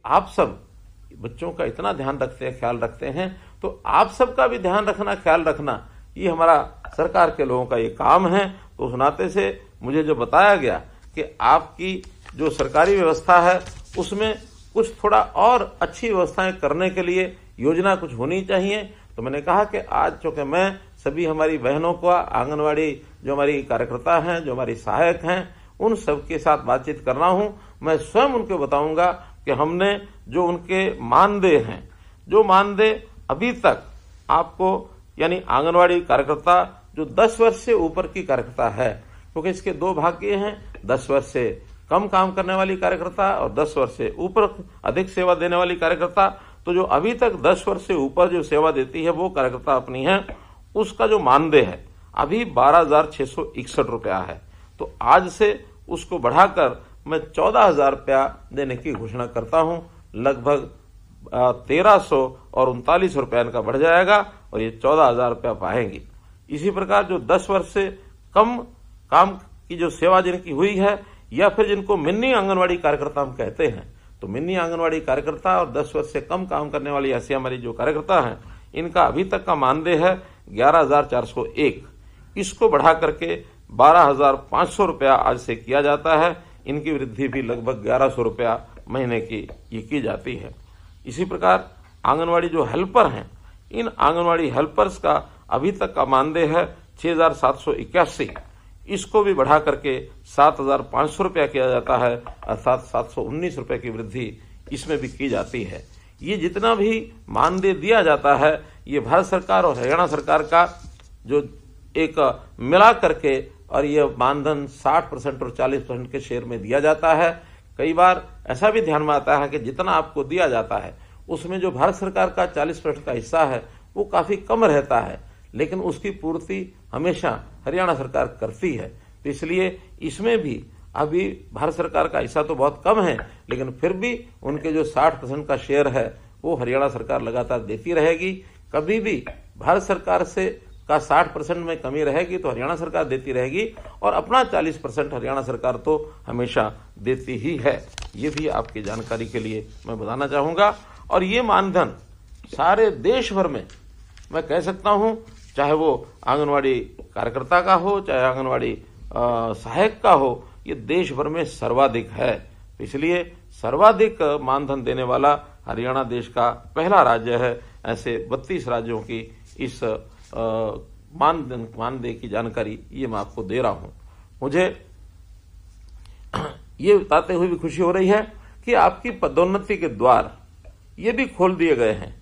आप सब बच्चों का इतना ध्यान रखते हैं, ख्याल रखते हैं, तो आप सबका भी ध्यान रखना, ख्याल रखना, ये हमारा सरकार के लोगों का ये काम है। तो उस नाते से मुझे जो बताया गया कि आपकी जो सरकारी व्यवस्था है उसमें कुछ थोड़ा और अच्छी व्यवस्थाएं करने के लिए योजना कुछ होनी चाहिए, तो मैंने कहा कि आज चूंकि मैं सभी हमारी बहनों को, आंगनवाड़ी जो हमारी कार्यकर्ता हैं, जो हमारी सहायक हैं, उन सबके साथ बातचीत कर रहा हूं, मैं स्वयं उनको बताऊंगा कि हमने जो उनके मानदेय हैं, जो मानदेय अभी तक आपको, यानी आंगनवाड़ी कार्यकर्ता जो 10 वर्ष से ऊपर की कार्यकर्ता है, क्योंकि इसके दो भाग ये हैं, 10 वर्ष से कम काम करने वाली कार्यकर्ता और 10 वर्ष से ऊपर अधिक सेवा देने वाली कार्यकर्ता। तो जो अभी तक 10 वर्ष से ऊपर जो सेवा देती है वो कार्यकर्ता अपनी है, उसका जो मानदेय है अभी 12,661 रुपया है। तो आज से उसको बढ़ाकर मैं 14,000 रुपया देने की घोषणा करता हूं। लगभग 1,300 और 39 रुपया इनका बढ़ जाएगा और ये 14,000 रुपया पाएंगी। इसी प्रकार जो 10 वर्ष से कम काम की जो सेवा जिनकी हुई है, या फिर जिनको मिनी आंगनवाड़ी कार्यकर्ता हम कहते हैं, तो मिनी आंगनवाड़ी कार्यकर्ता और 10 वर्ष से कम काम करने वाली ऐसी हमारी जो कार्यकर्ता हैं, इनका अभी तक का मानदेय है 11,401। इसको बढ़ा करके 12,500 रुपया आज से किया जाता है। इनकी वृद्धि भी लगभग 1,100 रुपया महीने की ये की जाती है। इसी प्रकार आंगनवाड़ी जो हेल्पर हैं, इन आंगनवाड़ी हेल्पर्स का अभी तक का मानदेय है 6,781। इसको भी बढ़ा करके 7,500 रुपया किया जाता है, अर्थात 719 रुपए की वृद्धि इसमें भी की जाती है। ये जितना भी मानदेय दिया जाता है, ये भारत सरकार और हरियाणा सरकार का जो एक मिला करके, और ये मानधन 60% और 40% के शेयर में दिया जाता है। कई बार ऐसा भी ध्यान में आता है कि जितना आपको दिया जाता है उसमें जो भारत सरकार का 40% का हिस्सा है वो काफी कम रहता है, लेकिन उसकी पूर्ति हमेशा हरियाणा सरकार करती है। तो इसलिए इसमें भी अभी भारत सरकार का हिस्सा तो बहुत कम है, लेकिन फिर भी उनके जो 60% का शेयर है वो हरियाणा सरकार लगातार देती रहेगी। कभी भी भारत सरकार से का 60% में कमी रहेगी तो हरियाणा सरकार देती रहेगी, और अपना 40% हरियाणा सरकार तो हमेशा देती ही है। ये भी आपकी जानकारी के लिए मैं बताना चाहूंगा। और ये मानधन सारे देश भर में मैं कह सकता हूं, चाहे वो आंगनवाड़ी कार्यकर्ता का हो, चाहे आंगनवाड़ी सहायक का हो, ये देश भर में सर्वाधिक है। इसलिए सर्वाधिक मानधन देने वाला हरियाणा देश का पहला राज्य है। ऐसे 32 राज्यों की इस मानदेय की जानकारी ये मैं आपको दे रहा हूं। मुझे ये बताते हुए भी खुशी हो रही है कि आपकी पदोन्नति के द्वार ये भी खोल दिए गए हैं।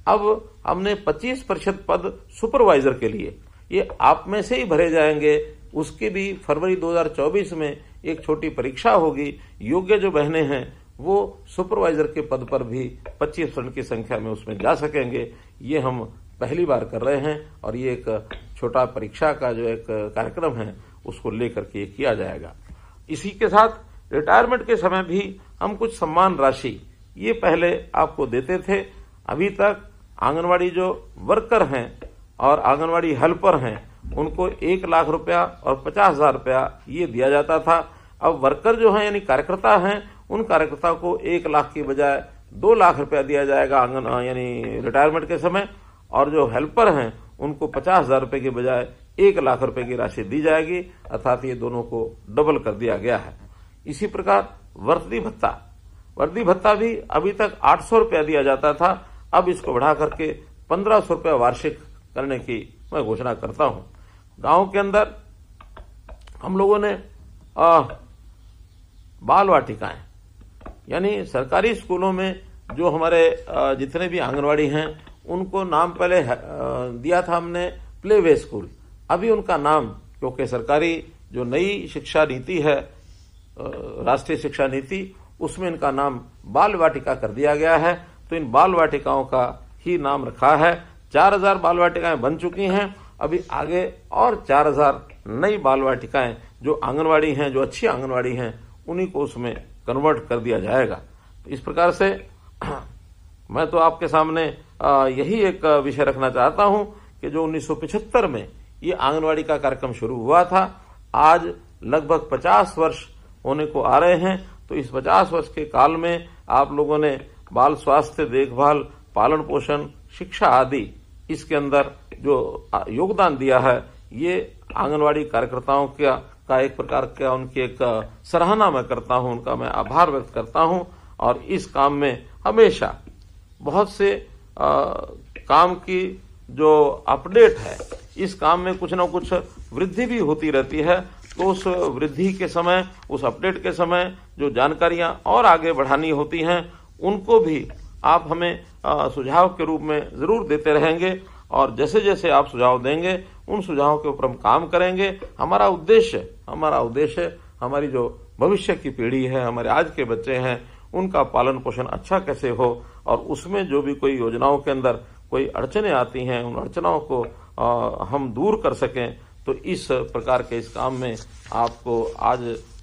अब हमने 25% पद सुपरवाइजर के लिए, ये आप में से ही भरे जाएंगे। उसकी भी फरवरी 2024 में एक छोटी परीक्षा होगी। योग्य जो बहनें हैं वो सुपरवाइजर के पद पर भी 25% की संख्या में उसमें जा सकेंगे। ये हम पहली बार कर रहे हैं और ये एक छोटा परीक्षा का जो एक कार्यक्रम है उसको लेकर के किया जाएगा। इसी के साथ रिटायरमेंट के समय भी हम कुछ सम्मान राशि ये पहले आपको देते थे। अभी तक आंगनवाड़ी जो वर्कर हैं और आंगनवाड़ी हेल्पर हैं उनको 1 लाख रुपया और 50,000 रुपया ये दिया जाता था। अब वर्कर जो हैं यानी कार्यकर्ता हैं, उन कार्यकर्ता को 1 लाख की बजाय 2 लाख रुपया दिया जाएगा यानी रिटायरमेंट के समय, और जो हेल्पर हैं उनको 50,000 रुपए की बजाय 1 लाख रुपए की राशि दी जाएगी, अर्थात ये दोनों को डबल कर दिया गया है। इसी प्रकार वर्दी भत्ता भी अभी तक 800 रुपया दिया जाता था, अब इसको बढ़ा करके 1,500 रुपया वार्षिक करने की मैं घोषणा करता हूं। गांव के अंदर हम लोगों ने बाल वाटिकाएं, यानी सरकारी स्कूलों में जो हमारे जितने भी आंगनवाड़ी हैं उनको नाम पहले दिया था हमने प्ले वे स्कूल। अभी उनका नाम, क्योंकि सरकारी जो नई शिक्षा नीति है, राष्ट्रीय शिक्षा नीति, उसमें इनका नाम बाल वाटिका कर दिया गया है। तो इन बाल वाटिकाओं का ही नाम रखा है। 4,000 बाल वाटिकाएं बन चुकी हैं। अभी आगे और 4,000 नई बाल वाटिकाएं जो आंगनवाड़ी हैं, जो अच्छी आंगनवाड़ी हैं, उन्हीं को उसमें कन्वर्ट कर दिया जाएगा। तो इस प्रकार से मैं तो आपके सामने यही एक विषय रखना चाहता हूं कि जो 1975 में ये आंगनवाड़ी का कार्यक्रम शुरू हुआ था, आज लगभग 50 वर्ष होने को आ रहे हैं। तो इस 50 वर्ष के काल में आप लोगों ने बाल स्वास्थ्य देखभाल, पालन पोषण, शिक्षा आदि इसके अंदर जो योगदान दिया है, ये आंगनवाड़ी कार्यकर्ताओं का एक प्रकार का उनकी एक सराहना मैं करता हूं, उनका मैं आभार व्यक्त करता हूं। और इस काम में हमेशा बहुत से काम की जो अपडेट है, इस काम में कुछ न कुछ वृद्धि भी होती रहती है। तो उस वृद्धि के समय, उस अपडेट के समय जो जानकारियां और आगे बढ़ानी होती हैं, उनको भी आप हमें सुझाव के रूप में जरूर देते रहेंगे। और जैसे जैसे आप सुझाव देंगे, उन सुझावों के ऊपर हम काम करेंगे। हमारा उद्देश्य हमारी जो भविष्य की पीढ़ी है, हमारे आज के बच्चे हैं, उनका पालन पोषण अच्छा कैसे हो, और उसमें जो भी कोई योजनाओं के अंदर कोई अड़चने आती हैं, उन अड़चनों को हम दूर कर सकें। तो इस प्रकार के इस काम में आपको आज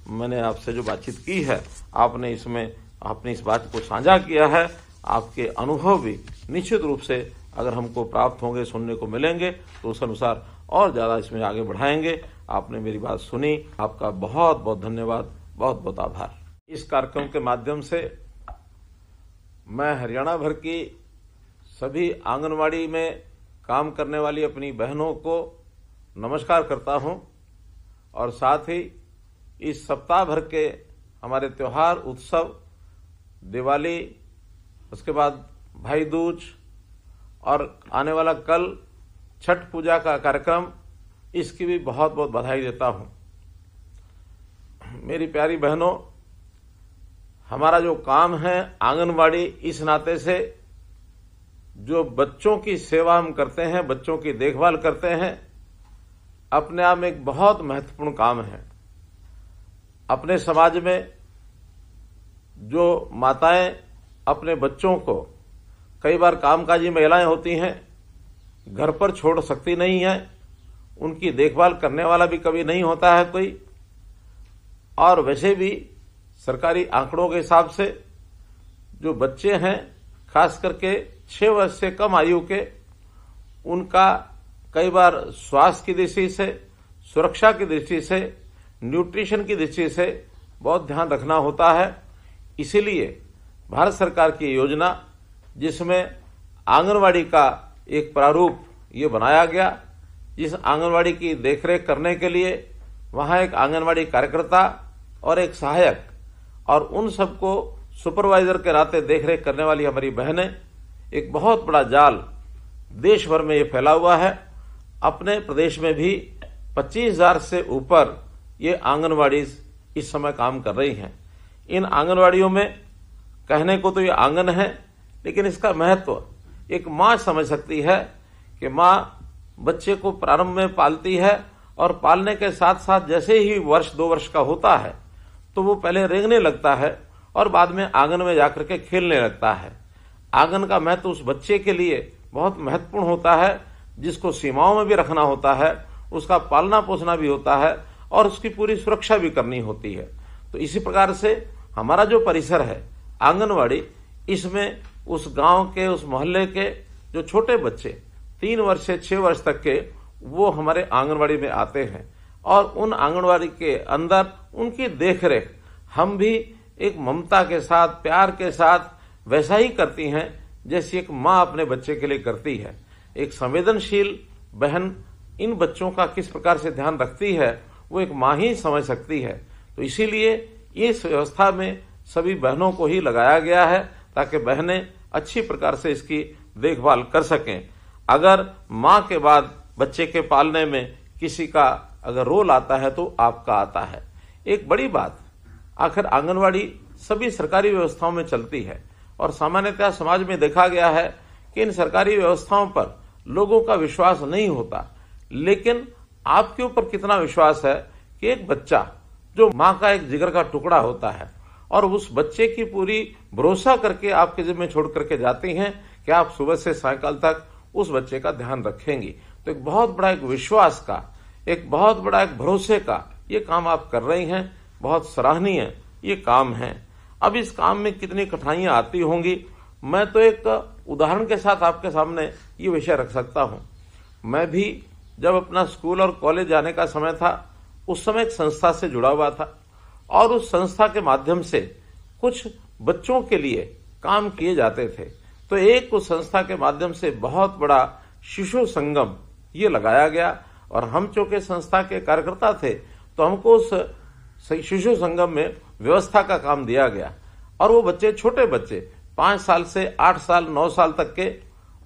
मैंने आपसे जो बातचीत की है, आपने इसमें अपनी इस बात को साझा किया है। आपके अनुभव भी निश्चित रूप से अगर हमको प्राप्त होंगे, सुनने को मिलेंगे, तो उस अनुसार और ज्यादा इसमें आगे बढ़ाएंगे। आपने मेरी बात सुनी, आपका बहुत बहुत धन्यवाद, बहुत बहुत आभार। इस कार्यक्रम के माध्यम से मैं हरियाणा भर की सभी आंगनवाड़ी में काम करने वाली अपनी बहनों को नमस्कार करता हूं, और साथ ही इस सप्ताह भर के हमारे त्योहार, उत्सव, दिवाली, उसके बाद भाई दूज और आने वाला कल छठ पूजा का कार्यक्रम, इसकी भी बहुत बहुत बधाई देता हूं। मेरी प्यारी बहनों, हमारा जो काम है आंगनवाड़ी, इस नाते से जो बच्चों की सेवा हम करते हैं, बच्चों की देखभाल करते हैं, अपने आप में एक बहुत महत्वपूर्ण काम है। अपने समाज में जो माताएं अपने बच्चों को, कई बार कामकाजी महिलाएं होती हैं, घर पर छोड़ सकती नहीं है, उनकी देखभाल करने वाला भी कभी नहीं होता है कोई। और वैसे भी सरकारी आंकड़ों के हिसाब से जो बच्चे हैं, खास करके 6 वर्ष से कम आयु के, उनका कई बार स्वास्थ्य की दृष्टि से, सुरक्षा की दृष्टि से, न्यूट्रिशन की दृष्टि से बहुत ध्यान रखना होता है। इसीलिए भारत सरकार की योजना, जिसमें आंगनवाड़ी का एक प्रारूप ये बनाया गया, जिस आंगनवाड़ी की देखरेख करने के लिए वहां एक आंगनवाड़ी कार्यकर्ता और एक सहायक, और उन सबको सुपरवाइजर के नाते देखरेख करने वाली हमारी बहनें, एक बहुत बड़ा जाल देश भर में ये फैला हुआ है। अपने प्रदेश में भी 25,000 से ऊपर ये आंगनवाड़ी इस समय काम कर रही हैं। इन आंगनवाड़ियों में कहने को तो ये आंगन है, लेकिन इसका महत्व एक मां समझ सकती है कि मां बच्चे को प्रारंभ में पालती है, और पालने के साथ साथ जैसे ही 1-2 वर्ष का होता है, तो वो पहले रेंगने लगता है और बाद में आंगन में जाकर के खेलने लगता है। आंगन का महत्व उस बच्चे के लिए बहुत महत्वपूर्ण होता है, जिसको सीमाओं में भी रखना होता है, उसका पालना पोसना भी होता है, और उसकी पूरी सुरक्षा भी करनी होती है। तो इसी प्रकार से हमारा जो परिसर है आंगनवाड़ी, इसमें उस गांव के, उस मोहल्ले के जो छोटे बच्चे 3 वर्ष से 6 वर्ष तक के, वो हमारे आंगनवाड़ी में आते हैं, और उन आंगनवाड़ी के अंदर उनकी देखरेख हम भी एक ममता के साथ, प्यार के साथ वैसा ही करती हैं जैसी एक मां अपने बच्चे के लिए करती है। एक संवेदनशील बहन इन बच्चों का किस प्रकार से ध्यान रखती है, वो एक मां ही समझ सकती है। तो इसीलिए इस व्यवस्था में सभी बहनों को ही लगाया गया है, ताकि बहनें अच्छी प्रकार से इसकी देखभाल कर सकें। अगर मां के बाद बच्चे के पालने में किसी का अगर रोल आता है, तो आपका आता है। एक बड़ी बात, आखिर आंगनवाड़ी सभी सरकारी व्यवस्थाओं में चलती है, और सामान्यतः समाज में देखा गया है कि इन सरकारी व्यवस्थाओं पर लोगों का विश्वास नहीं होता। लेकिन आपके ऊपर कितना विश्वास है कि एक बच्चा जो मां का एक जिगर का टुकड़ा होता है, और उस बच्चे की पूरी भरोसा करके आपके जिम्मे छोड़ करके जाती हैं कि आप सुबह से सायंकाल तक उस बच्चे का ध्यान रखेंगी। तो एक बहुत बड़ा एक विश्वास का, एक बहुत बड़ा एक भरोसे का ये काम आप कर रही हैं। बहुत सराहनीय ये काम है। अब इस काम में कितनी कठिनाइयां आती होंगी, मैं तो एक उदाहरण के साथ आपके सामने ये विषय रख सकता हूं। मैं भी जब अपना स्कूल और कॉलेज जाने का समय था, उस समय एक संस्था से जुड़ा हुआ था, और उस संस्था के माध्यम से कुछ बच्चों के लिए काम किए जाते थे। तो एक उस संस्था के माध्यम से बहुत बड़ा शिशु संगम ये लगाया गया और हम चूंकि संस्था के कार्यकर्ता थे तो हमको उस शिशु संगम में व्यवस्था का काम दिया गया और वो बच्चे, छोटे बच्चे 5 साल से 8 साल 9 साल तक के,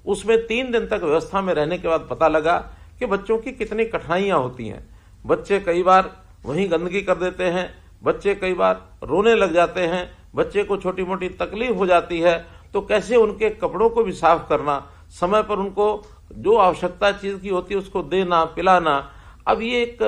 उसमें 3 दिन तक व्यवस्था में रहने के बाद पता लगा कि बच्चों की कितनी कठिनाइयां होती हैं। बच्चे कई बार वहीं गंदगी कर देते हैं, बच्चे कई बार रोने लग जाते हैं, बच्चे को छोटी मोटी तकलीफ हो जाती है, तो कैसे उनके कपड़ों को भी साफ करना, समय पर उनको जो आवश्यकता चीज की होती है उसको देना, पिलाना। अब ये एक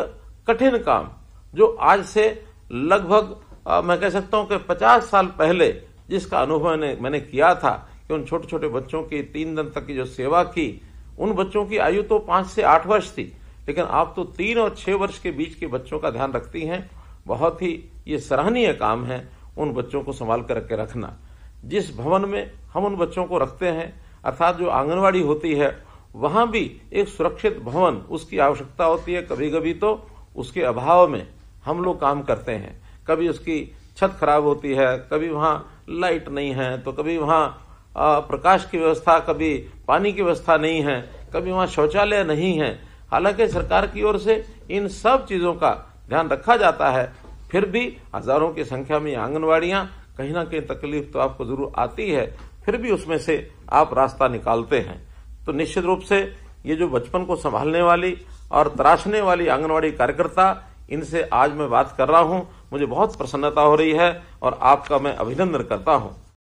कठिन काम जो आज से लगभग मैं कह सकता हूं कि 50 साल पहले जिसका अनुभव मैंने किया था कि उन छोटे छोटे बच्चों की 3 दिन तक की जो सेवा की, उन बच्चों की आयु तो 5 से 8 वर्ष थी, लेकिन आप तो 3 और 6 वर्ष के बीच के बच्चों का ध्यान रखती हैं। बहुत ही ये सराहनीय काम है उन बच्चों को संभाल कर के रखना। जिस भवन में हम उन बच्चों को रखते हैं, अर्थात जो आंगनवाड़ी होती है, वहां भी एक सुरक्षित भवन उसकी आवश्यकता होती है। कभी कभी तो उसके अभाव में हम लोग काम करते हैं, कभी उसकी छत खराब होती है, कभी वहां लाइट नहीं है, तो कभी वहां प्रकाश की व्यवस्था, कभी पानी की व्यवस्था नहीं है, कभी वहां शौचालय नहीं है। हालांकि सरकार की ओर से इन सब चीजों का ध्यान रखा जाता है, फिर भी हजारों की संख्या में आंगनवाड़ियां, कहीं ना कहीं तकलीफ तो आपको जरूर आती है, फिर भी उसमें से आप रास्ता निकालते हैं। तो निश्चित रूप से ये जो बचपन को संभालने वाली और तराशने वाली आंगनवाड़ी कार्यकर्ता, इनसे आज मैं बात कर रहा हूं, मुझे बहुत प्रसन्नता हो रही है और आपका मैं अभिनंदन करता हूं।